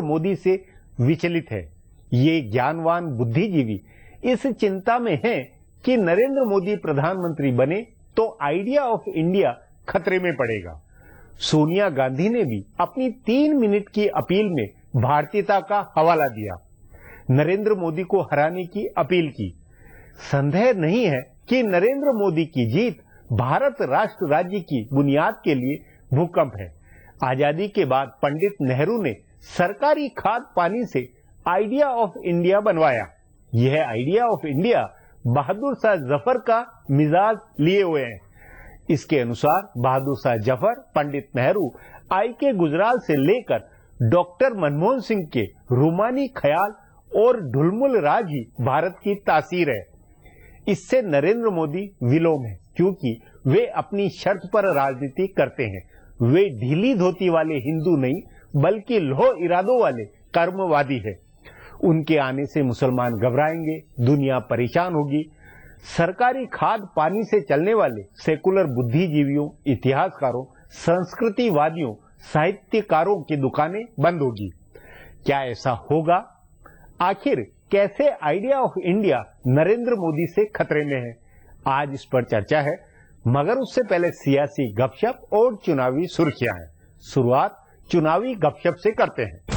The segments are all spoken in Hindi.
मोदी से विचलित है। ये ज्ञानवान बुद्धिजीवी इस चिंता में है कि नरेंद्र मोदी प्रधानमंत्री बने तो आइडिया ऑफ इंडिया खतरे में पड़ेगा। सोनिया गांधी ने भी अपनी 3 मिनट की अपील में भारतीयता का हवाला दिया, नरेंद्र मोदी को हराने की अपील की। संदेह नहीं है कि नरेंद्र मोदी की जीत भारत राष्ट्र राज्य की बुनियाद के लिए भूकंप है। आजादी के बाद पंडित नेहरू ने सरकारी खाद पानी से आइडिया ऑफ इंडिया बनवाया। यह idea of India Bahadur Shah Zafar का मिजाज लिए हुए है। इसके अनुसार बहादुर शाह जफर, पंडित नेहरू, आई.के. गुजराल से लेकर डॉक्टर मनमोहन सिंह के रूमानी ख्याल और ढुलमुल राज ही भारत की तासीर है। इससे नरेंद्र मोदी विलोम है, क्योंकि वे अपनी शर्त पर राजनीति करते हैं। वे ढीली धोती वाले हिंदू नहीं, बल्कि लौह इरादों वाले कर्मवादी है। उनके आने से मुसलमान घबराएंगे, दुनिया परेशान होगी। सरकारी खाद पानी से चलने वाले सेकुलर बुद्धिजीवियों, इतिहासकारों, संस्कृतिवादियों, साहित्यकारों की दुकानें बंद होगी। क्या ऐसा होगा? आखिर कैसे idea of India Narendra Modi से खतरे में है? आज इस पर चर्चा है, मगर उससे पहले सियासी गपशप और चुनावी सुर्खियां हैं। शुरुआत चुनावी गपशप से करते हैं।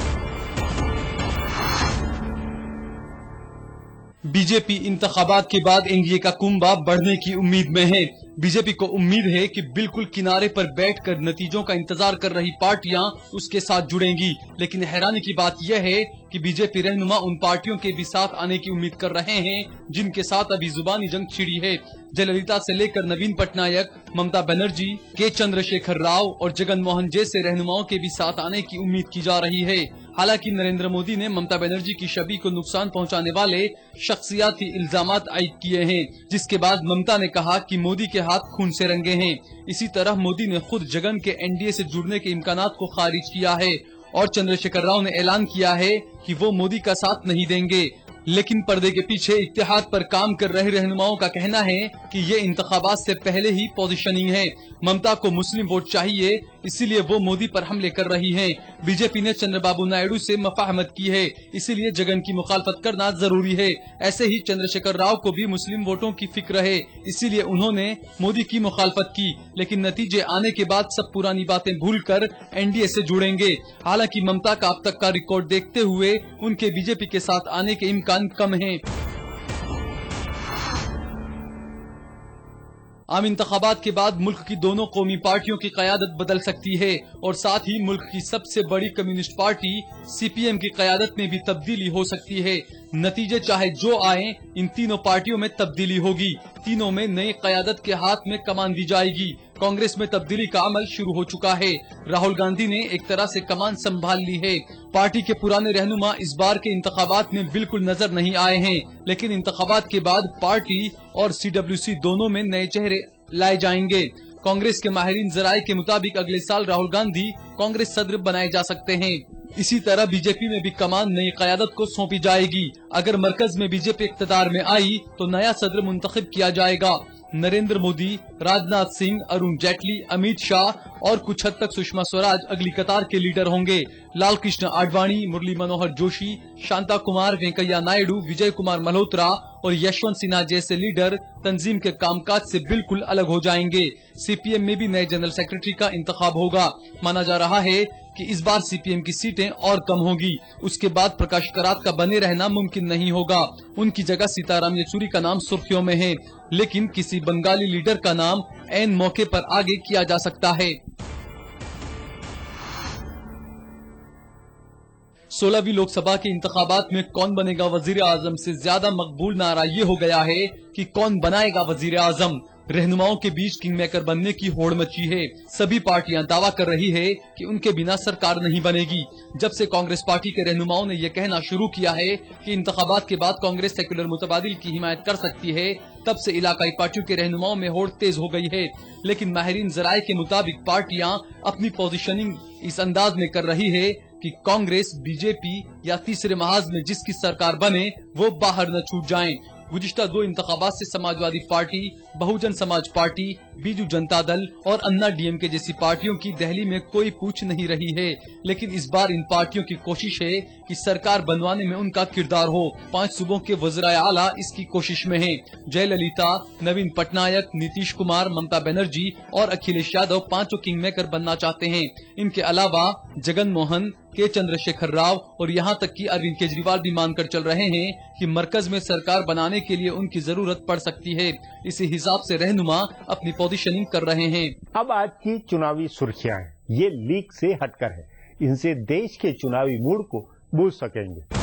बीजेपी इंतखाबात के बाद एनडीए का कुंभा बढ़ने की उम्मीद में है। बीजेपी को उम्मीद है कि बिल्कुल किनारे पर बैठकर नतीजों का इंतजार कर रही पार्टियां उसके साथ जुड़ेंगी। लेकिन हैरानी की बात यह है कि बीजेपी रहनुमा उन पार्टियों के भी साथ आने की उम्मीद कर रहे हैं जिनके साथ अभी जुबानी जंग छिड़ी है। जयललिता से लेकर नवीन पटनायक, ममता बनर्जी, के चंद्रशेखर राव और जगन मोहन जैसे रहनुमाओं के भी साथ आने की उम्मीद की जा रही है। हालांकि नरेंद्र मोदी ने ममता बनर्जी की छवि को नुकसान पहुंचाने वाले शख्सियाती इल्जामात आयद किए हैं, जिसके बाद ममता ने कहा कि मोदी के हाथ खून से रंगे हैं। इसी तरह मोदी ने खुद जगन के एनडीए से जुड़ने के इम्कानात को खारिज किया है और चंद्रशेखर राव ने ऐलान किया है कि वो मोदी का साथ नहीं देंगे। लेकिन पर्दे के पीछे इत्तेहाद पर काम कर रहे रहनुमाओं का कहना है कि ये इंतखाबात से पहले ही पोजीशनिंग है। ममता को मुस्लिम वोट चाहिए, इसीलिए वो मोदी पर हमले कर रही हैं। बीजेपी ने चंद्रबाबू नायडू से मुफाहमत की है, इसीलिए जगन की मुखालफत करना जरूरी है। ऐसे ही चंद्रशेखर राव को भी मुस्लिम वोटों की फिक्र है, इसीलिए उन्होंने मोदी की मुखालफत की। लेकिन नतीजे आने के बाद सब पुरानी बातें भूलकर एनडीए से जुड़ेंगे। हालांकि ममता का अब तक का रिकॉर्ड देखते हुए उनके बीजेपी के साथ आने के इम्कान कम है। आम इंतखाबात के बाद मुल्क की दोनों कौमी पार्टियों की क़यादत बदल सकती है और साथ ही मुल्क की सबसे बड़ी कम्युनिस्ट पार्टी सीपीएम की क़यादत में भी तब्दीली हो सकती है। नतीजे चाहे जो आए, इन तीनों पार्टियों में तब्दीली होगी। तीनों में नई क़यादत के हाथ में कमान दी जाएगी। कांग्रेस में तब्दीली का अमल शुरू हो चुका है। राहुल गांधी ने एक तरह से कमान संभाल ली है। पार्टी के पुराने रहनुमा इस बार के इंतखाबात में बिल्कुल नजर नहीं आए हैं, लेकिन इंतखाबात के बाद पार्टी और सीडब्ल्यूसी दोनों में नए चेहरे लाए जाएंगे। कांग्रेस के माहिरीन ज़राए के मुताबिक अगले साल राहुल गांधी कांग्रेस सदर बनाए जा सकते हैं। इसी तरह बीजेपी में भी कमान नई क़यादत को सौंपी जाएगी। अगर मरकज में बीजेपी इक़्तिदार में आई तो नया सदर मुंतखब किया जाएगा। नरेंद्र मोदी, राजनाथ सिंह, अरुण जेटली, अमित शाह और कुछ हद तक सुषमा स्वराज अगली कतार के लीडर होंगे। लाल कृष्ण आडवाणी, मुरली मनोहर जोशी, शांता कुमार, वेंकैया नायडू, विजय कुमार मल्होत्रा और यशवंत सिन्हा जैसे लीडर तंजीम के कामकाज से बिल्कुल अलग हो जाएंगे। सीपीएम में भी नए जनरल सेक्रेटरी का इंतखाब होगा। माना जा रहा है कि इस बार सीपीएम की सीटें और कम होगी। उसके बाद प्रकाश करात का बने रहना मुमकिन नहीं होगा। उनकी जगह सीताराम येचुरी का नाम सुर्खियों में है, लेकिन किसी बंगाली लीडर का नाम ऐन मौके पर आगे किया जा सकता है। 16वीं लोकसभा के इंतखाबात में कौन बनेगा वजीर आजम से ज्यादा मकबूल नारा ये हो गया है कि कौन बनाएगा वजीर आजम। रहनुमाओं के बीच किंग मेकर बनने की होड़ मची है। सभी पार्टियां दावा कर रही है कि उनके बिना सरकार नहीं बनेगी। जब से कांग्रेस पार्टी के रहनुमाओं ने यह कहना शुरू किया है कि इंतखाबात के बाद कांग्रेस सेक्युलर मुतबादिल की हिमायत कर सकती है, तब से इलाकाई पार्टियों के रहनुमाओं में होड़ तेज हो गई है। लेकिन माहिरीन ज़राए के मुताबिक पार्टियां अपनी पोजीशनिंग इस अंदाज में कर रही है कि कांग्रेस, बीजेपी या तीसरे महाज में जिसकी सरकार बने वो बाहर न छूट जाएं। गुज़िश्ता 2 इंतखाबात से समाजवादी पार्टी, बहुजन समाज पार्टी, बीजू जनता दल और अन्ना डीएमके जैसी पार्टियों की दिल्ली में कोई पूछ नहीं रही है, लेकिन इस बार इन पार्टियों की कोशिश है कि सरकार बनवाने में उनका किरदार हो। 5 सूबों के वज़ीर आला इसकी कोशिश में हैं। जयललिता, नवीन पटनायक, नीतीश कुमार, ममता बनर्जी और अखिलेश यादव पांचों किंग मेकर बनना चाहते हैं। इनके अलावा जगन मोहन, के चंद्रशेखर राव और यहाँ तक कि अरविंद केजरीवाल भी मानकर चल रहे हैं कि मरकज में सरकार बनाने के लिए उनकी जरूरत पड़ सकती है। इसी हिसाब से रहनुमा अपनी पोजीशनिंग कर रहे हैं। अब आज की चुनावी सुर्खियां हैं, ये लीक से हटकर है। इनसे देश के चुनावी मूड को बूझ सकेंगे।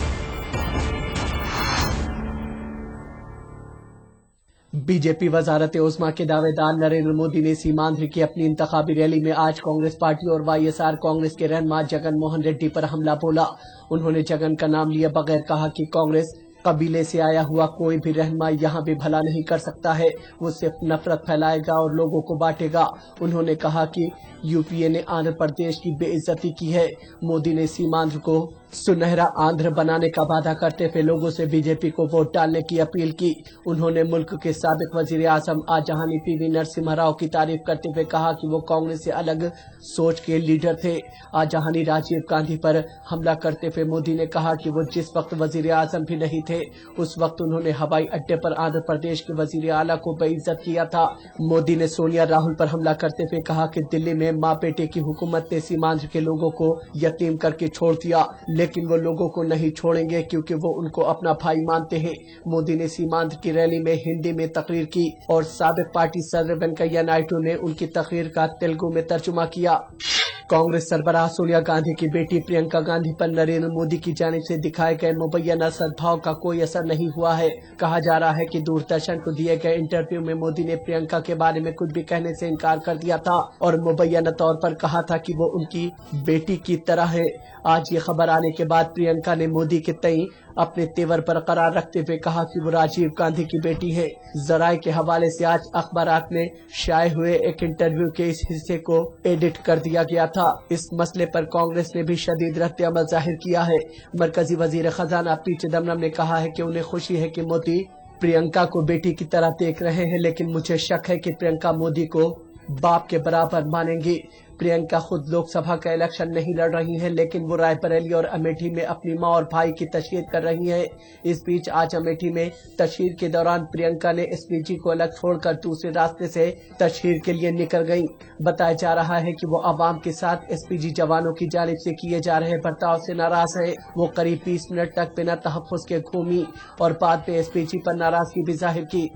बीजेपी वजारत उस्मा के दावेदार नरेंद्र मोदी ने सीमांध्र की अपनी इंतखाबी रैली में आज कांग्रेस पार्टी और वाईएसआर कांग्रेस के रहनुमा जगन मोहन रेड्डी पर हमला बोला। उन्होंने जगन का नाम लिए बगैर कहा कि कांग्रेस कबीले से आया हुआ कोई भी रहनुमा यहाँ भी भला नहीं कर सकता है, वो सिर्फ नफरत फैलाएगा और लोगों को बांटेगा। उन्होंने कहा कि यूपीए ने आंध्र प्रदेश की बेइज्जती की है। मोदी ने सीमांध्र को सुनहरा आंध्र बनाने का वादा करते हुए लोगों से बीजेपी को वोट डालने की अपील की। उन्होंने मुल्क के साबिक वजीर आजम आजहानी पीवी नरसिम्हा राव की तारीफ करते हुए कहा कि वो कांग्रेस से अलग सोच के लीडर थे। आजहानी राजीव गांधी पर हमला करते हुए मोदी ने कहा कि वो जिस वक्त वजीर आजम भी नहीं थे, उस वक्त उन्होंने हवाई अड्डे पर आंध्र प्रदेश के वजीर आला को बेइज्जत किया था। मोदी ने सोनिया राहुल पर हमला करते हुए कहा कि दिल्ली में माँ बेटे की हुकूमत ने सीमांध्र के लोगों को यतीम करके छोड़ दिया, लेकिन वो लोगों को नहीं छोड़ेंगे क्योंकि वो उनको अपना भाई मानते हैं। मोदी ने सीमांध्र की रैली में हिंदी में तकरीर की और साबिक पार्टी सदर वेंकैया नायडू ने उनकी तकरीर का तेलुगु में तर्जुमा किया। कांग्रेस सरबराह सोनिया गांधी की बेटी प्रियंका गांधी पर नरेंद्र मोदी की जानिब से दिखाए गए मुबैना सद्भाव का कोई असर नहीं हुआ है। कहा जा रहा है कि दूरदर्शन को दिए गए इंटरव्यू में मोदी ने प्रियंका के बारे में कुछ भी कहने से इनकार कर दिया था और मुबैना तौर पर कहा था कि वो उनकी बेटी की तरह है। आज ये खबर आने के बाद प्रियंका ने मोदी के तई अपने तेवर बरकरार रखते हुए कहा कि वो राजीव गांधी की बेटी है। जराये के हवाले से आज अखबारात में शाये हुए एक इंटरव्यू के इस हिस्से को एडिट कर दिया गया था। इस मसले पर कांग्रेस ने भी शदीद रद्द-ए-अमल जाहिर किया है। मरकजी वजीर खजाना पी चिदम्बरम ने कहा है कि उन्हें खुशी है कि मोदी प्रियंका को बेटी की तरह देख रहे हैं, लेकिन मुझे शक है कि प्रियंका मोदी को बाप के बराबर मानेंगी। प्रियंका खुद लोकसभा का इलेक्शन नहीं लड़ रही हैं, लेकिन वो रायबरेली और अमेठी में अपनी मां और भाई की तशहीर कर रही हैं। इस बीच आज अमेठी में तशहीर के दौरान प्रियंका ने एसपीजी को अलग छोड़कर दूसरे रास्ते से तशहीर के लिए निकल गईं। बताया जा रहा है कि वो आवाम के साथ एसपीजी जवानों की जानिब से किए जा रहे बर्ताव से नाराज है। वो करीब 20 मिनट तक बिना तहफ़्फ़ुज़ के घूमी और बाद में एसपीजी पर नाराजगी भी जाहिर की।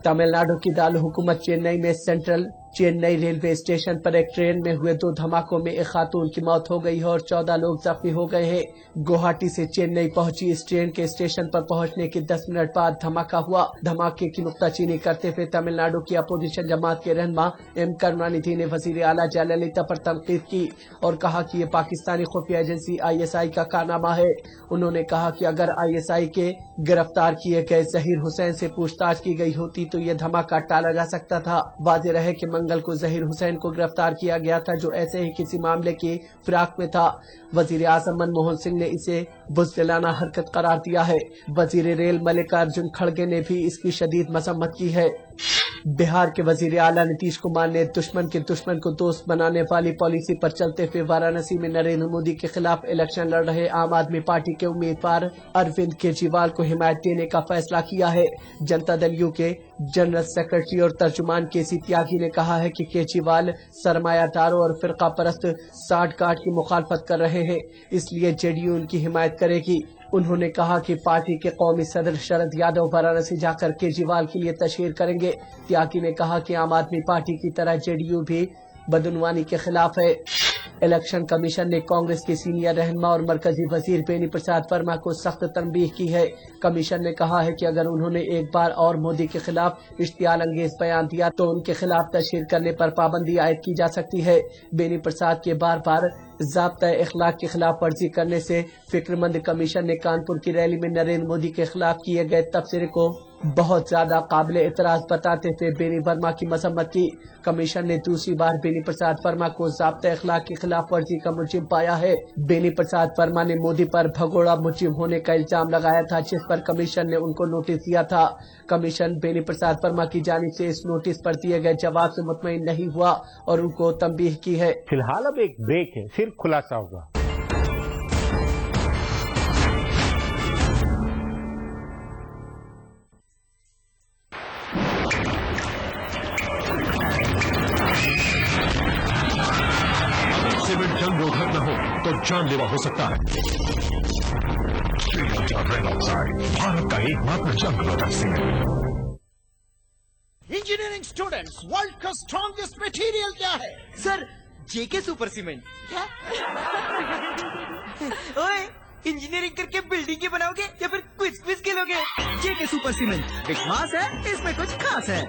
तमिलनाडु की दारुल-हुकूमत चेन्नई में सेंट्रल चेन्नई रेलवे स्टेशन पर एक ट्रेन में हुए 2 धमाकों में एक खातून की मौत हो गई है और 14 लोग जख्मी हो गए हैं। गुवाहाटी से चेन्नई पहुंची इस ट्रेन के स्टेशन पर पहुंचने के 10 मिनट बाद धमाका हुआ। धमाके की नुक्ताचीनी करते हुए तमिलनाडु की अपोजिशन जमात के रहनुमा एम करुणानिधि ने वजीर आला जयललिता पर तनकीद की और कहा कि ये पाकिस्तानी खुफिया एजेंसी ISI का कारनामा है। उन्होंने कहा कि अगर ISI के गिरफ्तार किए गए जहीर हुसैन से पूछताछ की गई होती तो ये धमाका टाला जा सकता था। वाज़ेह रहे कि मंगल को जहीर हुसैन को गिरफ्तार किया गया था, जो ऐसे ही किसी मामले की फिराक में था। वजीर आजम मनमोहन सिंह ने इसे बुज़दिलाना हरकत करार दिया है। वजीर रेल मल्लिकार्जुन खड़गे ने भी इसकी शदीद मजम्मत की है। बिहार के वजीर आला नीतीश कुमार ने दुश्मन के दुश्मन को दोस्त बनाने वाली पॉलिसी पर चलते हुए वाराणसी में नरेंद्र मोदी के खिलाफ इलेक्शन लड़ रहे आम आदमी पार्टी के उम्मीदवार अरविंद केजरीवाल को हिमायत देने का फैसला किया है। जनता दल यू के जनरल सेक्रेटरी और तर्जुमान केसी त्यागी ने कहा है कि केजरीवाल सरमायादारों और फिरका परस्त साठ गांठ की मुखालफत कर रहे हैं, इसलिए जेडीयू उनकी हिमायत करेगी। उन्होंने कहा कि पार्टी के कौमी सदर शरद यादव वाराणसी जाकर केजरीवाल के लिए तशहीर करेंगे। त्यागी ने कहा कि आम आदमी पार्टी की तरह जेडीयू भी बदउनवानी के खिलाफ है। इलेक्शन कमीशन ने कांग्रेस के सीनियर रहनुमा और मरकजी वजीर बेनी प्रसाद वर्मा को सख्त तंबीह की है। कमीशन ने कहा है कि अगर उन्होंने एक बार और मोदी के खिलाफ इश्तियाल अंगेज बयान दिया तो उनके खिलाफ तशहीर करने पर पाबंदी आयद की जा सकती है। बेनी प्रसाद के बार बार ज़ाब्ता इखलाक की खिलाफ वर्जी करने से फिक्रमंद कमीशन ने कानपुर की रैली में नरेंद्र मोदी के खिलाफ किए गए तबसरे को बहुत ज्यादा काबिल एतराज बताते हुए बेनी वर्मा की मजम्मत की। कमीशन ने दूसरी बार बेनी प्रसाद वर्मा को ज़ाब्ते अखलाक की खिलाफ वर्जी का मुलजिम पाया है। बेनी प्रसाद वर्मा ने मोदी पर भगोड़ा मुलजिम होने का इल्जाम लगाया था, जिस पर कमीशन ने उनको नोटिस दिया था। कमीशन बेनी प्रसाद वर्मा की जानिब से इस नोटिस पर दिए गए जवाब से मुतमईन नहीं हुआ और उनको तंबीह की है। फिलहाल अब एक ब्रेक है, फिर खुलासा होगा। सीमेंट जंग रोधक न हो तो जानलेवा हो सकता है। भारत का एकमात्र जंग रोधक सीमेंट। इंजीनियरिंग स्टूडेंट्स, वर्ल्ड का स्ट्रॉन्गेस्ट मटेरियल क्या है? सर, जेके सुपर सीमेंट। क्या? ओए, इंजीनियरिंग करके बिल्डिंग की बनाओगे या फिर क्विज खेलोगे? जेके सुपर सीमेंट बिग मास है, इसमें कुछ खास है।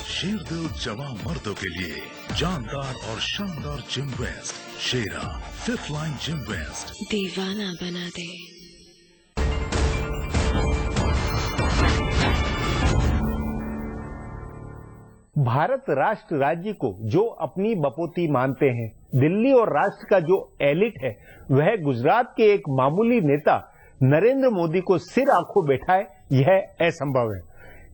शेरदिल जवान मर्दों के लिए जानदार और शानदार जिम वेस्ट। शेरा 5th लाइन जिम वेस्ट। दीवाना बना दे। भारत राष्ट्र राज्य को जो अपनी बपोती मानते हैं, दिल्ली और राष्ट्र का जो एलिट है, वह गुजरात के एक मामूली नेता नरेंद्र मोदी को सिर आंखों बैठाए, यह असंभव है।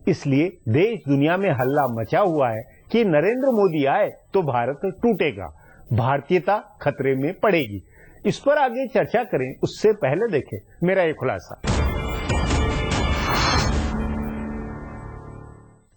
इसलिए देश दुनिया में हल्ला मचा हुआ है कि नरेंद्र मोदी आए तो भारत टूटेगा, भारतीयता खतरे में पड़ेगी। इस पर आगे चर्चा करें, उससे पहले देखें मेरा ये खुलासा।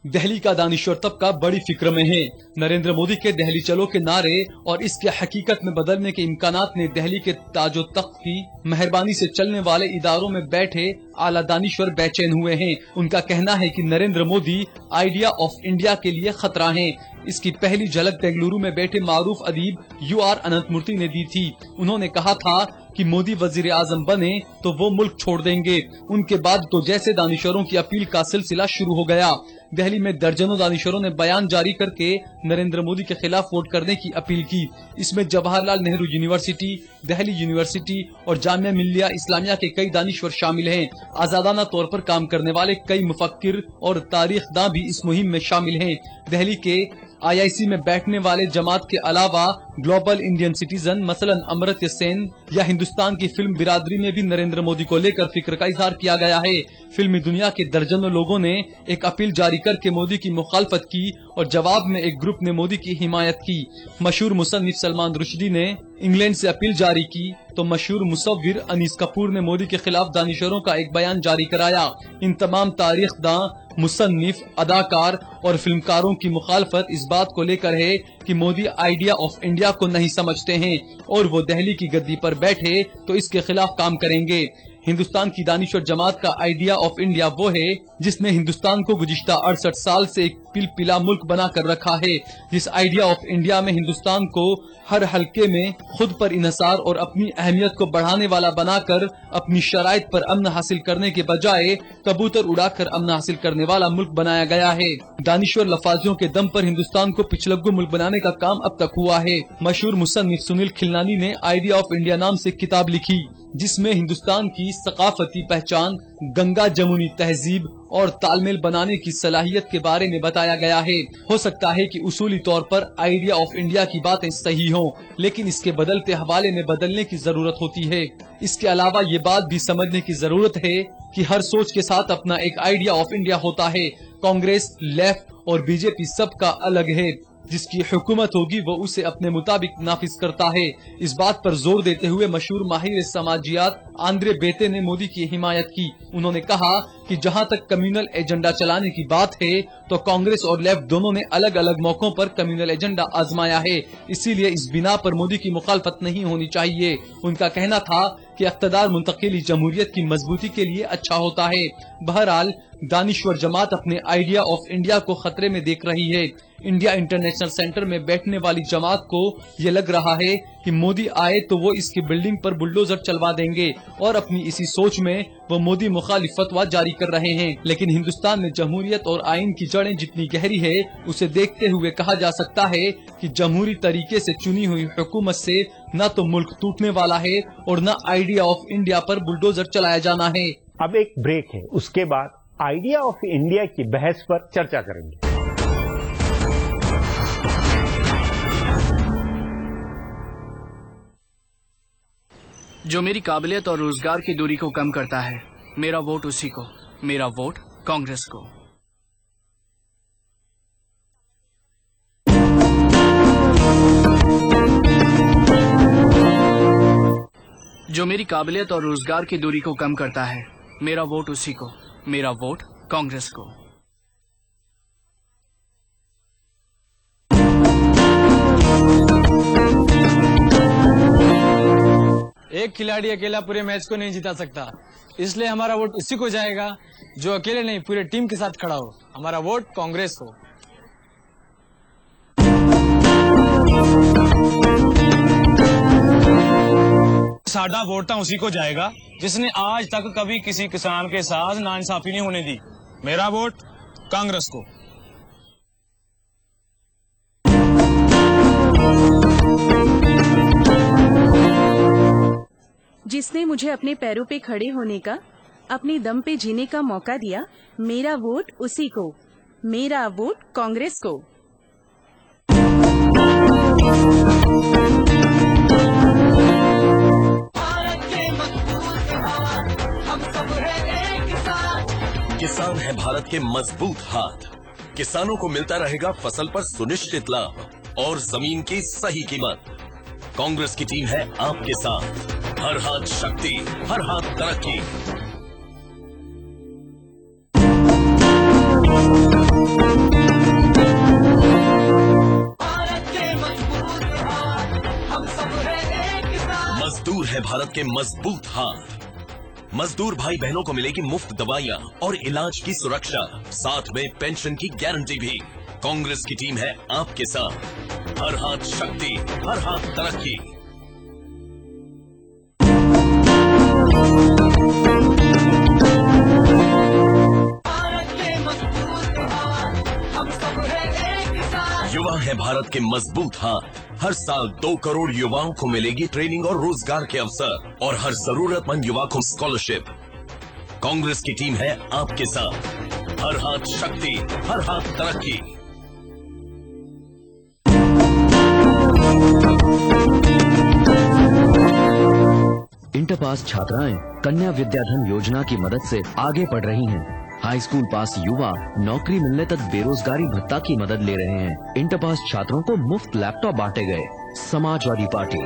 दिल्ली का दानिश्वर तबका बड़ी फिक्र में है। नरेंद्र मोदी के दिल्ली चलो के नारे और इसके हकीकत में बदलने के इम्कानात ने दिल्ली के ताजो तख्त की मेहरबानी से चलने वाले इदारों में बैठे आला दानिश्वर बेचैन हुए हैं। उनका कहना है कि Narendra Modi idea of India के लिए खतरा हैं। इसकी पहली झलक बेंगलुरु में बैठे मारूफ अदीब UR अनंतमूर्ति ने दी थी। उन्होंने कहा था कि मोदी वजीर आजम बने तो वो मुल्क छोड़ देंगे। उनके बाद तो जैसे दानिश्वरों की अपील का सिलसिला शुरू हो गया। दिल्ली में दर्जनों दानिश्वरों ने बयान जारी करके नरेंद्र मोदी के खिलाफ वोट करने की अपील की। इसमें जवाहरलाल नेहरू यूनिवर्सिटी, दिल्ली यूनिवर्सिटी और जामिया मिल्लिया इस्लामिया के कई दानिश्वर शामिल हैं। आजादाना तौर पर काम करने वाले कई मुफक्किर और तारीखदां भी इस मुहिम में शामिल हैं। दिल्ली के IIC में बैठने वाले जमात के अलावा ग्लोबल इंडियन सिटीजन मसलन अमर्त्य सेन या हिंदुस्तान की फिल्म बिरादरी में भी नरेंद्र मोदी को लेकर फिक्र का इजहार किया गया है। फिल्मी दुनिया के दर्जनों लोगों ने एक अपील जारी करके मोदी की मुखालफत की और जवाब में एक ग्रुप ने मोदी की हिमायत की। मशहूर मुसन्निफ सलमान रुश्दी ने इंग्लैंड से अपील जारी की तो मशहूर मुसव्विर अनीस कपूर ने मोदी के खिलाफ दानिशरों का एक बयान जारी कराया। इन तमाम तारीखदां, मुसन्निफ, अदाकार और फिल्मकारों की मुखालफत इस बात को लेकर है कि मोदी आइडिया ऑफ इंडिया को नहीं समझते हैं और वो दिल्ली की गद्दी पर बैठे तो इसके खिलाफ काम करेंगे। हिंदुस्तान की दानिश्वर जमात का आइडिया ऑफ इंडिया वो है जिसने हिंदुस्तान को गुज़िश्ता 68 साल से एक पिलपिला मुल्क बना कर रखा है। जिस आइडिया ऑफ इंडिया में हिंदुस्तान को हर हल्के में खुद पर इन्हसार और अपनी अहमियत को बढ़ाने वाला बनाकर अपनी शराइत पर अमन हासिल करने के बजाय कबूतर उड़ाकर अमन हासिल करने वाला मुल्क बनाया गया है। दानिश्वर लफाजियों के दम पर हिंदुस्तान को पिछलग्गू मुल्क बनाने का काम अब तक हुआ है। मशहूर मुसन्निफ सुनील खिलनानी ने आइडिया ऑफ इंडिया नाम से किताब लिखी जिसमें हिंदुस्तान की सकाफती पहचान, गंगा जमुनी तहजीब और तालमेल बनाने की सलाहियत के बारे में बताया गया है। हो सकता है कि उसूली तौर पर आइडिया ऑफ इंडिया की बातें सही हों, लेकिन इसके बदलते हवाले में बदलने की जरूरत होती है। इसके अलावा ये बात भी समझने की जरूरत है कि हर सोच के साथ अपना एक आइडिया ऑफ इंडिया होता है। कांग्रेस, लेफ्ट और बीजेपी सबका अलग है। जिसकी हुकूमत होगी वो उसे अपने मुताबिक नाफिज करता है। इस बात पर जोर देते हुए मशहूर माहिर समाजियात आंद्रे बेते ने मोदी की हिमायत की। उन्होंने कहा कि जहां तक कम्युनल एजेंडा चलाने की बात है तो कांग्रेस और लेफ्ट दोनों ने अलग अलग मौकों पर कम्युनल एजेंडा आजमाया है, इसीलिए इस बिना पर मोदी की मुखालफत नहीं होनी चाहिए। उनका कहना था कि इख्तिदार मुंतकिली जमहूरियत की मजबूती के लिए अच्छा होता है। बहरहाल दानिश्वर जमात अपने आइडिया ऑफ इंडिया को खतरे में देख रही है। इंडिया इंटरनेशनल सेंटर में बैठने वाली जमात को ये लग रहा है कि मोदी आए तो वो इसकी बिल्डिंग पर बुलडोजर चलवा देंगे और अपनी इसी सोच में वो मोदी मुखालिफ फतवा जारी कर रहे हैं। लेकिन हिंदुस्तान में जमहूरियत और आइन की जड़ें जितनी गहरी है, उसे देखते हुए कहा जा सकता है कि जमहूरी तरीके से चुनी हुई हुकूमत से न तो मुल्क टूटने वाला है और न आइडिया ऑफ इंडिया पर बुलडोजर चलाया जाना है। अब एक ब्रेक है, उसके बाद आइडिया ऑफ इंडिया की बहस पर चर्चा करेंगे। जो मेरी काबिलियत और रोजगार की दूरी को कम करता है, मेरा वोट उसी को, मेरा वोट कांग्रेस को। जो मेरी काबिलियत और रोजगार की दूरी को कम करता है, मेरा वोट उसी को, मेरा वोट कांग्रेस को। एक खिलाड़ी अकेला पूरे मैच को नहीं जिता सकता, इसलिए हमारा वोट उसी को जाएगा जो अकेले नहीं पूरे टीम के साथ खड़ा हो। हमारा वोट कांग्रेस को। साडा वोट तो उसी को जाएगा जिसने आज तक कभी किसी किसान के साथ नाइंसाफी नहीं होने दी। मेरा वोट कांग्रेस को। जिसने मुझे अपने पैरों पे खड़े होने का, अपने दम पे जीने का मौका दिया, मेरा वोट उसी को, मेरा वोट कांग्रेस को। किसान है भारत के मजबूत हाथ। किसानों को मिलता रहेगा फसल पर सुनिश्चित लाभ और जमीन की सही कीमत। कांग्रेस की टीम है आपके साथ। हर हाथ शक्ति, हर हाथ तरक्की। मजदूर है भारत के मजबूत हाथ। मजदूर भाई बहनों को मिलेगी मुफ्त दवाइयाँ और इलाज की सुरक्षा, साथ में पेंशन की गारंटी भी। कांग्रेस की टीम है आपके साथ। हर हाथ शक्ति, हर हाथ तरक्की। युवा है भारत के मजबूत हाथ। हर साल 2 करोड़ युवाओं को मिलेगी ट्रेनिंग और रोजगार के अवसर और हर जरूरतमंद युवा को स्कॉलरशिप। कांग्रेस की टीम है आपके साथ। हर हाथ शक्ति, हर हाथ तरक्की। इंटर पास छात्राएं कन्या विद्याधन योजना की मदद से आगे बढ़ रही हैं। हाई स्कूल पास युवा नौकरी मिलने तक बेरोजगारी भत्ता की मदद ले रहे हैं। इंटर पास छात्रों को मुफ्त लैपटॉप बांटे गए। समाजवादी पार्टी।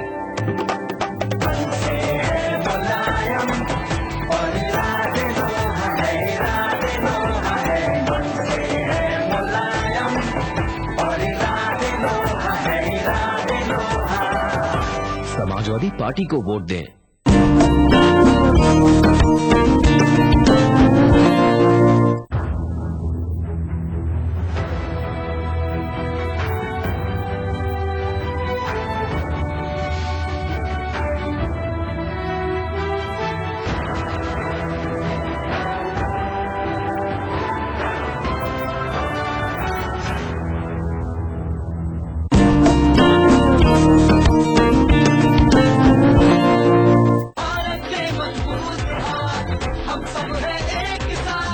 समाजवादी पार्टी को वोट दें।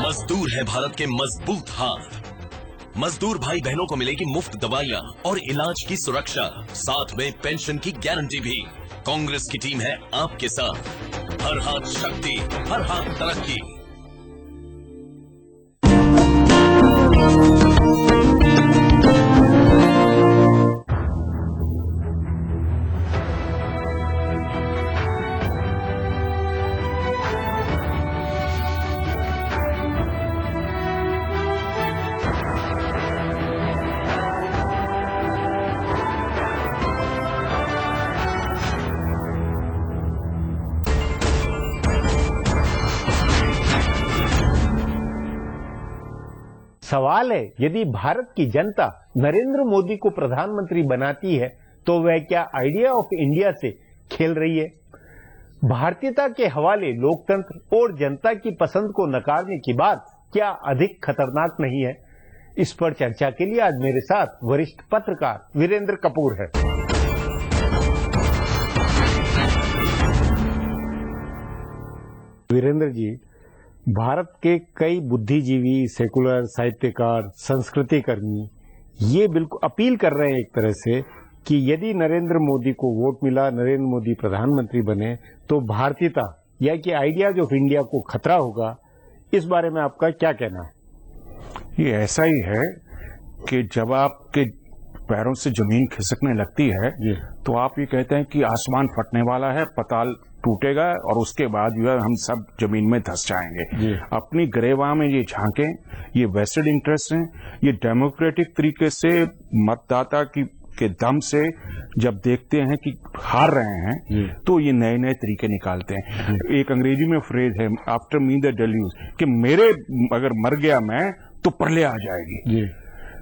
मजदूर है भारत के मजबूत हाथ। मजदूर भाई बहनों को मिलेगी मुफ्त दवाइयाँ और इलाज की सुरक्षा, साथ में पेंशन की गारंटी भी। कांग्रेस की टीम है आपके साथ। हर हाथ शक्ति, हर हाथ तरक्की। सवाल है, यदि भारत की जनता नरेंद्र मोदी को प्रधानमंत्री बनाती है तो वह क्या आइडिया ऑफ इंडिया से खेल रही है? भारतीयता के हवाले लोकतंत्र और जनता की पसंद को नकारने की बात क्या अधिक खतरनाक नहीं है? इस पर चर्चा के लिए आज मेरे साथ वरिष्ठ पत्रकार वीरेंद्र कपूर है। वीरेंद्र जी, भारत के कई बुद्धिजीवी, सेकुलर, साहित्यकार, संस्कृति कर्मी ये बिल्कुल अपील कर रहे हैं एक तरह से कि यदि नरेंद्र मोदी को वोट मिला, नरेंद्र मोदी प्रधानमंत्री बने तो भारतीयता या कि आइडियाज ऑफ इंडिया को खतरा होगा। इस बारे में आपका क्या कहना है? ये ऐसा ही है कि जब आपके पैरों से जमीन खिसकने लगती है तो आप ये कहते हैं कि आसमान फटने वाला है, पताल टूटेगा और उसके बाद जो है हम सब जमीन में धंस जाएंगे। अपनी गिरेबान में ये झांकें, ये वेस्टेड इंटरेस्ट हैं, ये डेमोक्रेटिक तरीके से मतदाता के दम से जब देखते हैं कि हार रहे हैं तो ये नए नए तरीके निकालते हैं। एक अंग्रेजी में फ्रेज है, आफ्टर मी द डेल्यूज, कि मेरे अगर मर गया मैं तो प्रलय आ जाएगी।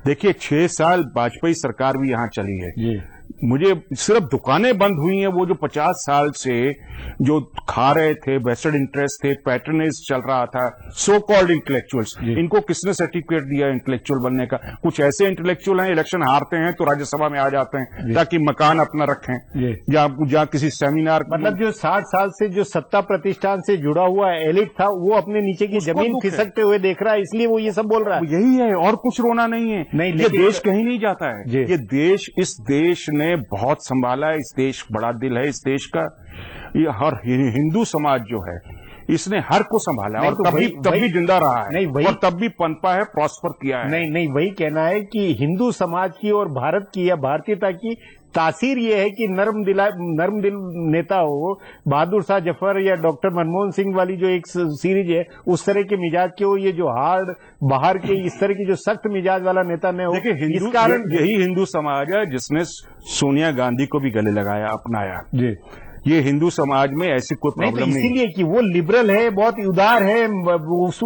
देखिए 6 साल वाजपेयी सरकार भी यहाँ चली है, मुझे सिर्फ दुकानें बंद हुई हैं, वो जो 50 साल से जो खा रहे थे, वेस्टेड इंटरेस्ट थे, पैटर्नेज चल रहा था, सो कॉल्ड इंटेलेक्चुअल्स, इनको किसने सर्टिफिकेट दिया इंटेलेक्चुअल बनने का? कुछ ऐसे इंटेलेक्चुअल हैं इलेक्शन हारते हैं तो राज्यसभा में आ जाते हैं ताकि मकान अपना रखें, जहाँ किसी सेमिनार, मतलब जो 60 साल से जो सत्ता प्रतिष्ठान से जुड़ा हुआ एलिट था वो अपने नीचे की जमीन खिसकते हुए देख रहा है, इसलिए वो ये सब बोल रहा है। यही है, और कुछ रोना नहीं है। नहीं, ये देश कहीं नहीं जाता है। ये देश, इस देश ने बहुत संभाला है, इस देश बड़ा दिल है इस देश का। ये हर हिंदू समाज जो है इसने हर को संभाला और तब भी जिंदा रहा है, और तब भी पनपा है, प्रॉस्पर किया है। नहीं, वही कहना है कि हिंदू समाज की और भारत की या भारतीयता की तासीर ये है कि नर्म दिल नेता हो, बहादुर शाह जफर या डॉक्टर मनमोहन सिंह वाली जो एक सीरीज है उस तरह के मिजाज के हो, ये जो हार्ड बाहर के इस तरह की जो सख्त मिजाज वाला नेता न हो। देखिए इस कारण यही हिंदू समाज है जिसने सोनिया गांधी को भी गले लगाया, अपनाया। ये हिंदू समाज में ऐसी कोई प्रॉब्लम नहीं, इसीलिए कि वो लिबरल है, बहुत उदार है,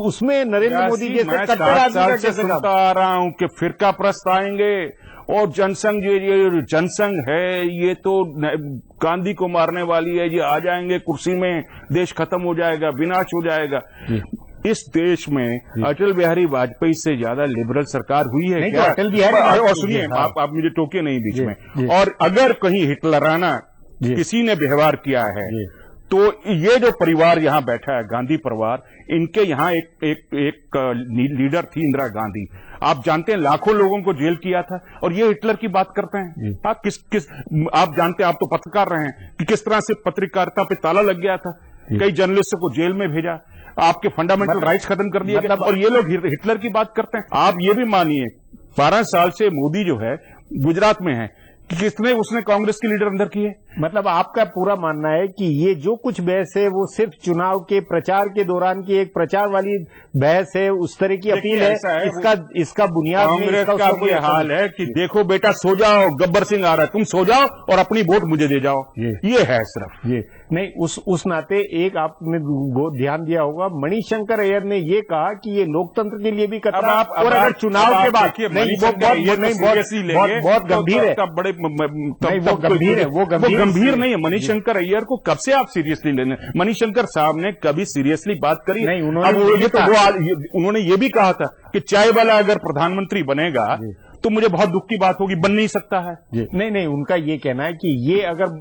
उसमें नरेंद्र मोदी जैसे कट्टर आदमी से सुनता आ रहा हूं कि फिरका प्रस्त आएंगे और जनसंघ, ये जनसंघ है ये तो गांधी को मारने वाली है, ये आ जाएंगे कुर्सी में, देश खत्म हो जाएगा, विनाश हो जाएगा। इस देश में अटल बिहारी वाजपेयी से ज्यादा लिबरल सरकार हुई है क्या? अटल बिहारी, और सुनिए आप मुझे टोके नहीं बीच में। और अगर कहीं हिटलराना किसी ने व्यवहार किया है तो ये जो परिवार यहाँ बैठा है, गांधी परिवार, इनके यहाँ एक लीडर थी इंदिरा गांधी। आप जानते हैं लाखों लोगों को जेल किया था, और ये हिटलर की बात करते हैं। आप जानते हैं, आप तो पत्रकार रहे हैं, कि किस तरह से पत्रकारिता पे ताला लग गया था, कई जर्नलिस्टों को जेल में भेजा, आपके फंडामेंटल राइट्स खत्म कर दिए गए, और ये लोग हिटलर की बात करते हैं। आप ये भी मानिए 12 साल से मोदी जो है गुजरात में है, कि उसने कांग्रेस के लीडर अंदर किए। मतलब आपका पूरा मानना है कि ये जो कुछ बहस है वो सिर्फ चुनाव के प्रचार के दौरान की एक प्रचार वाली बहस है, उस तरह की अपील है। इसका बुनियाद कांग्रेस का ये हाल है कि देखो बेटा सो जाओ, गब्बर सिंह आ रहा है, तुम सो जाओ और अपनी वोट मुझे दे जाओ, ये है सिर्फ। ये नहीं, उस नाते एक आपने ध्यान दिया होगा, मणिशंकर अय्यर ने ये कहा कि ये लोकतंत्र के लिए भी खतरा, और अगर चुनाव के बाद बहुत गंभीर है, वो गंभीर नहीं है। मणिशंकर अय्यर को कब से आप सीरियसली लेने? मणिशंकर साहब ने कभी सीरियसली बात करी नहीं? उन्होंने ये भी कहा था कि चाय वाला अगर प्रधानमंत्री बनेगा तो मुझे बहुत दुख की बात होगी, बन नहीं सकता है। नहीं, उनका ये कहना है कि ये अगर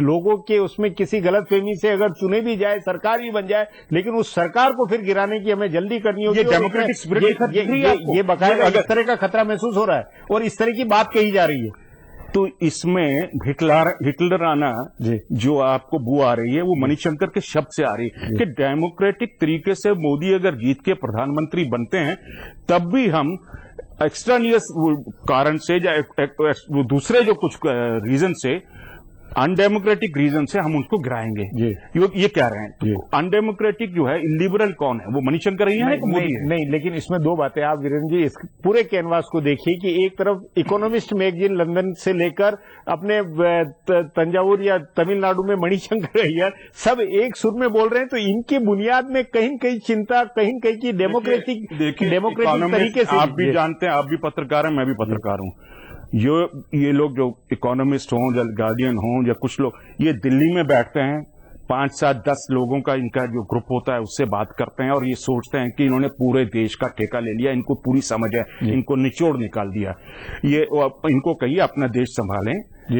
लोगों के उसमें किसी गलतफहमी से अगर चुने भी जाए, सरकार भी बन जाए, लेकिन उस सरकार को फिर गिराने की हमें जल्दी करनी होगी। ये डेमोक्रेटिक स्पिरिट ये बकायदा इस तरह का खतरा महसूस हो रहा है और इस तरह की बात कही जा रही है। तो इसमें हिटलराना जो आपको बू आ रही है वो मणिशंकर के शब्द से आ रही है कि डेमोक्रेटिक तरीके से मोदी अगर जीत के प्रधानमंत्री बनते हैं तब भी हम एक्सट्रानियस कारण से या दूसरे जो कुछ रीजन से, अनडेमोक्रेटिक रीजन से हम उनको गिराएंगे। ये कह रहे हैं। अनडेमोक्रेटिक जो है, इलिबरल कौन है? वो मणिशंकर ही है, मोदी है? नहीं, लेकिन इसमें दो बातें। आप वीरेंद्र जी इस पूरे कैनवास को देखिए कि एक तरफ इकोनॉमिस्ट मैगजीन लंदन से लेकर अपने तंजावुर या तमिलनाडु में मणिशंकर अय्यर सब एक सुर में बोल रहे हैं, तो इनकी बुनियाद में कहीं कहीं चिंता, कहीं कहीं की डेमोक्रेटिक तरीके से। आप भी जानते हैं, आप भी पत्रकार हैं, मैं भी पत्रकार हूं। ये लोग जो इकोनॉमिस्ट हों या गार्डियन हों या कुछ लोग, ये दिल्ली में बैठते हैं, 5, 7, 10 लोगों का इनका जो ग्रुप होता है उससे बात करते हैं और ये सोचते हैं कि इन्होंने पूरे देश का ठेका ले लिया, इनको पूरी समझ है, इनको निचोड़ निकाल दिया। ये इनको कहिए अपना देश संभालें,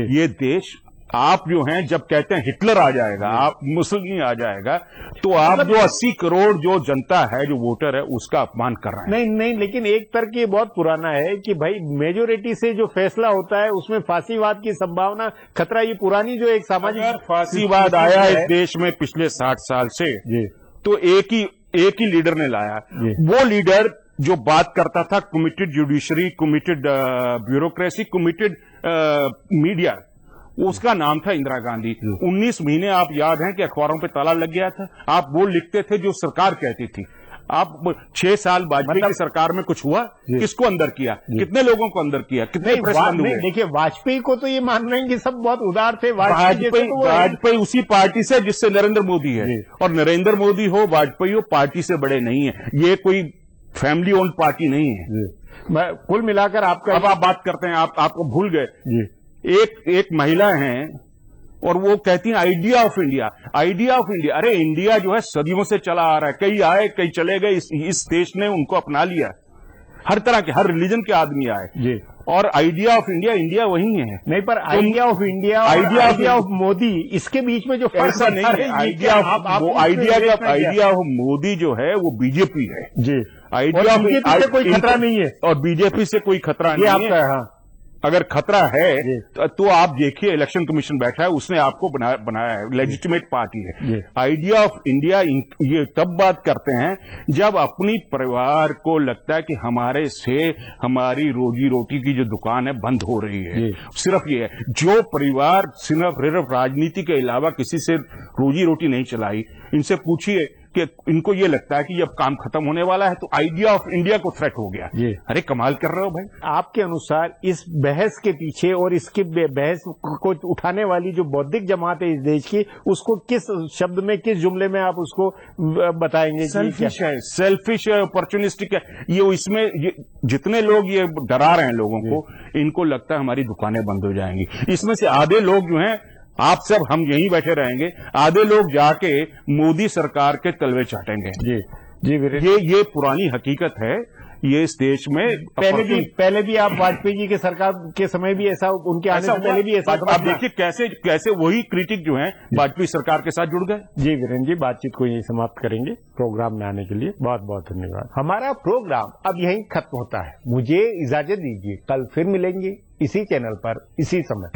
ये देश आप जो हैं जब कहते हैं हिटलर आ जाएगा, आप मुसलमान आ जाएगा, तो आप जो 80 करोड़ जो जनता है, जो वोटर है, उसका अपमान कर रहे हैं। नहीं, लेकिन एक तर्क ये बहुत पुराना है कि भाई मेजोरिटी से जो फैसला होता है उसमें फांसीवाद की संभावना, खतरा, ये पुरानी जो एक सामाजिक फांसीवाद आया इस देश में पिछले 60 साल से, तो एक ही लीडर ने लाया। वो लीडर जो बात करता था committed judiciary, committed bureaucracy, committed media, उसका नाम था इंदिरा गांधी। 19 महीने आप याद हैं कि अखबारों पे ताला लग गया था। आप वो लिखते थे जो सरकार कहती थी। आप 6 साल वाजपेयी की सरकार में कुछ हुआ? किसको अंदर किया? कितने लोगों को अंदर किया? कितने प्रेस बंद हुए? देखिए, वाजपेयी को तो ये मान रहे हैं कि सब बहुत उदार थे। वाजपेयी उसी पार्टी से जिससे नरेंद्र मोदी है, और नरेंद्र मोदी हो, वाजपेयी हो, पार्टी से बड़े नहीं है। ये कोई फैमिली ओन्ड पार्टी नहीं है। कुल मिलाकर आपका, अब आप बात करते हैं, आपको भूल गए। एक महिला हैं और वो कहती हैं idea of India, idea of India. अरे इंडिया जो है सदियों से चला आ रहा है, कई आए कई चले गए, इस देश ने उनको अपना लिया। हर तरह के, हर रिलीजन के आदमी आए, और आइडिया ऑफ इंडिया, इंडिया वही है। नहीं, पर idea of India, idea of Modi, इसके बीच में जो ऐसा नहीं है। आइडिया ऑफ मोदी जो है वो बीजेपी है जी। आइडिया से कोई खतरा नहीं है, और बीजेपी से कोई खतरा नहीं है। हाँ। अगर खतरा है तो आप देखिए, इलेक्शन कमीशन बैठा है, उसने आपको बनाया है, लेजिटिमेट पार्टी है। आइडिया ऑफ इंडिया ये तब बात करते हैं जब अपनी परिवार को लगता है कि हमारे से हमारी रोजी रोटी की जो दुकान है बंद हो रही है। सिर्फ ये है, जो परिवार सिर्फ राजनीति के अलावा किसी से रोजी रोटी नहीं चलाई, इनसे पूछिए कि इनको ये लगता है कि जब काम खत्म होने वाला है तो आइडिया ऑफ इंडिया को थ्रेट हो गया। अरे कमाल कर रहे हो भाई। आपके अनुसार इस बहस के पीछे और इसके बहस को उठाने वाली जो बौद्धिक जमात है इस देश की, उसको किस शब्द में, किस जुमले में आप उसको बताएंगे? सेल्फिश है, सेल्फिश है, अपॉर्चुनिस्टिक है। इसमें जितने लोग ये डरा रहे हैं लोगों को, इनको लगता है हमारी दुकानें बंद हो जाएंगी। इसमें से आधे लोग जो हैं, आप सब हम यहीं बैठे रहेंगे, आधे लोग जाके मोदी सरकार के तलवे चाटेंगे। ये पुरानी हकीकत है। ये इस देश में पहले भी आप वाजपेयी जी के सरकार के समय भी ऐसा, उनके आने से पहले भी ऐसा। आप देखिए कैसे वही क्रिटिक जो हैं वाजपेयी सरकार के साथ जुड़ गए। जी वीरेंद्र जी, बातचीत को यही समाप्त करेंगे। प्रोग्राम में आने के लिए बहुत बहुत धन्यवाद। हमारा प्रोग्राम अब यहीं खत्म होता है। मुझे इजाजत दीजिए, कल फिर मिलेंगे इसी चैनल पर, इसी समय।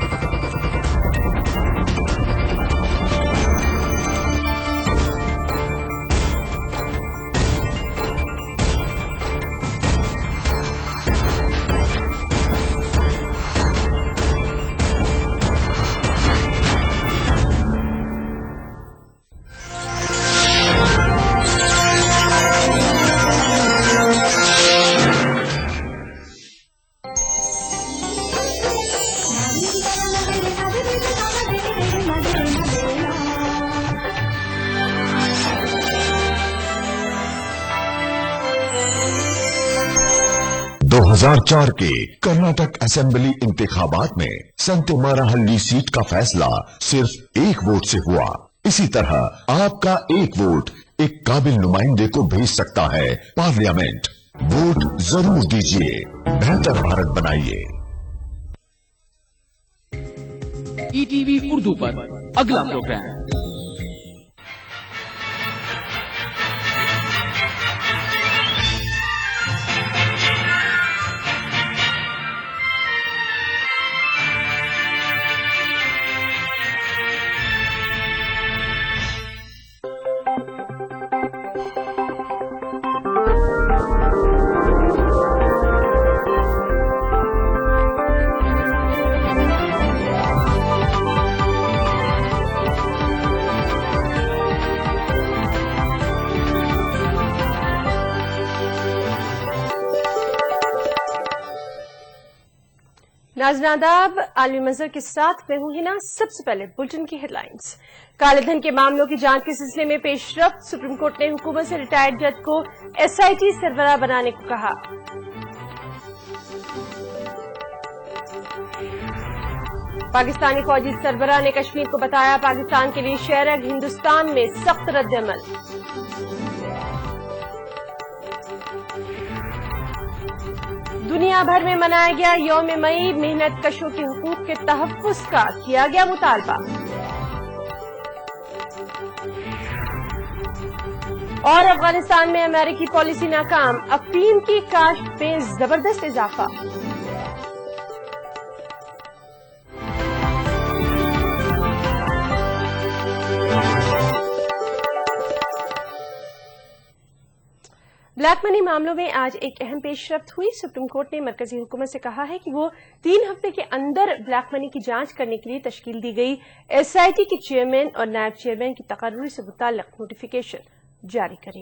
के कर्नाटक असेंबली इंतखाबात में संतेमाराहल्ली सीट का फैसला सिर्फ एक वोट से हुआ। इसी तरह आपका एक वोट एक काबिल नुमाइंदे को भेज सकता है पार्लियामेंट। वोट जरूर दीजिए, बेहतर भारत बनाइए। ईटीवी उर्दू पर अगला प्रोग्राम। नाज़नादाब, आलमी मंजर के साथ मैं हूं हिना। सबसे पहले बुलेटिन की हेडलाइंस। काले धन के मामलों की जांच के सिलसिले में पेशरफ्त। सुप्रीम कोर्ट ने हुकूमत से रिटायर्ड जज को एसआईटी सरबराह बनाने को कहा। पाकिस्तानी फौजी सरबराह ने कश्मीर को बताया पाकिस्तान के लिए शहर, हिंदुस्तान में सख्त रद्दअमल। दुनिया भर में मनाया गया यौम मई, मेहनत कशों के हुकूक के तहफ्फुज का किया गया मुतालबा। और अफगानिस्तान में अमेरिकी पॉलिसी नाकाम, अफीम की काश्त में जबरदस्त इजाफा। ब्लैक मनी मामलों में आज एक अहम पेशरफ्त हुई। सुप्रीम कोर्ट ने मरकजी हुकूमत से कहा है कि वो 3 हफ्ते के अंदर ब्लैक मनी की जांच करने के लिए तश्कील दी गई SIT के चेयरमैन और नायब चेयरमैन की तकर्री से मुताल्लिक नोटिफिकेशन जारी करेगी।